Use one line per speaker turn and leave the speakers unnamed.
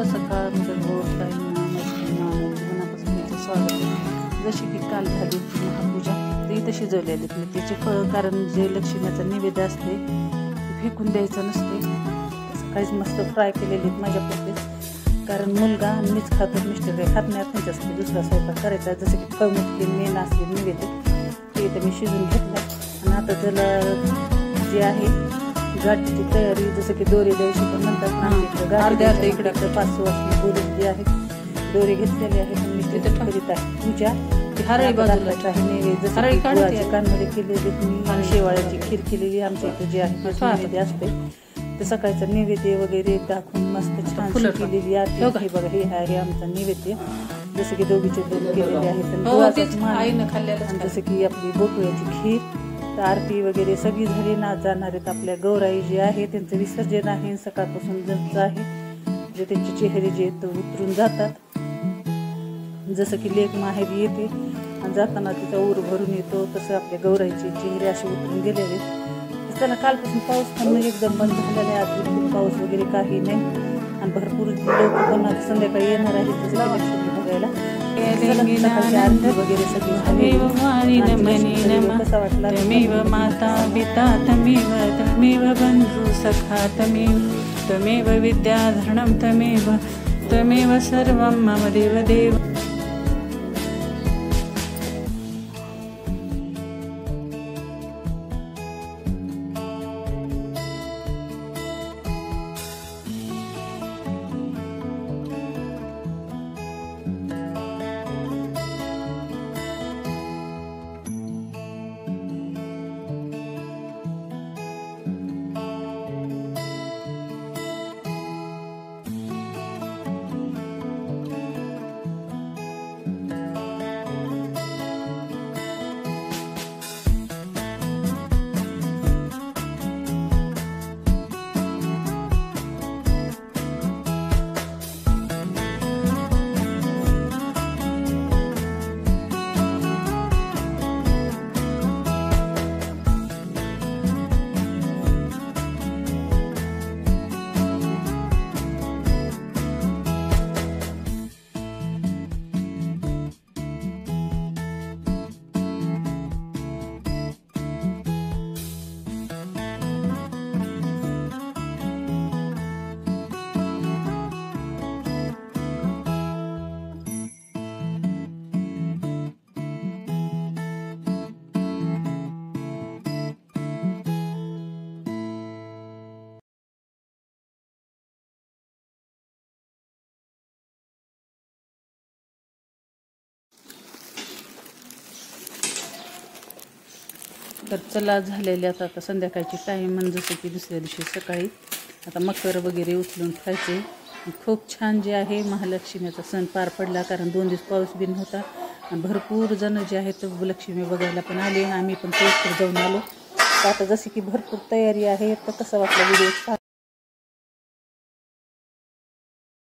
शुभ सकाळ मनापासून स्वागत आहे। जशी की काल झाली महापूजा ती तशी शिजवलेली त्याचे फळ, कारण जे लक्ष्मीचा नैवेद्य असते फेकून द्यायचं नसते। सकाळीच मस्त फ्राय केलेली माझ्या पुरते, कारण मुलगा आणि मीच खातो, मिस्टर काही खात नाही, त्यांच्यासाठी दुसरा स्वयंपाक करायचा। जसं की फळमुटकी मेन असते नैवेद्य ते तर मी शिजून घेतलं आणि आता त्याला जे आहे गाठीची तयारी, जसं की दोरी द्यायची पण म्हणतात ना, अर्ध्या इकडे 5 वाजता दोरी जे आहे दोरी घेतलेली आहे मी तिथे करीत आहे पूजा। हरळी बाजूला आहे नैवेद्य, गुळाची कानमडी केलेली आणि शेवाळ्याची खीर केलेली आमच्या इथे जे आहे मध्ये असते ते सकाळचं नैवेद्य वगैरे दाखवून मस्त छान केलेली आहे। बघा हे आहे आमचा नैवेद्य, जसं की दोघीचे दोन केलेले आहेत, जसं की आपली बोटुळ्याची खीर, आरती वगैरे सगळी झाली ना। जाणार आहेत आपल्या गौराई जे आहे त्यांचं विसर्जन आहे सकाळपासून ज्यांचं आहे, जे त्यांचे चेहरे जे उतरून जातात, जसं की लेक माहेरी येते आणि जाताना तिचा ऊर भरून येतो, तसं आपल्या गौराईचे चेहरे असे उतरून गेलेले। त्याला कालपासून पाऊस पण एकदम बंद झालेला आहे, आज पाऊस वगैरे काही नाही आणि भरपूर लोक पण संध्याकाळी येणार आहेत लक्ष्मी बघायला। वगैरे सगळी कसा वाटला?
तमेव माता पिता तमेव बंधु सखा तमेव विद्याधरणं तमेव सर्वं मम देवदेव।
तर चला झालेल्या आता संध्याकाळची टाईम, म्हणजे जसं की दुसऱ्या दिवशी सकाळी आता मकर वगैरे उचलून खायचे। खूप छान जे आहे महालक्ष्मीचा सण पार पडला, कारण 2 दिवस पाऊस बिन होता आणि भरपूर जण जे आहेत लक्ष्मी बघायला पण आले, आम्ही पण तेच जाऊन आलो। आता जशी की भरपूर तयारी आहे, तर कसा वाटला व्हिडिओ?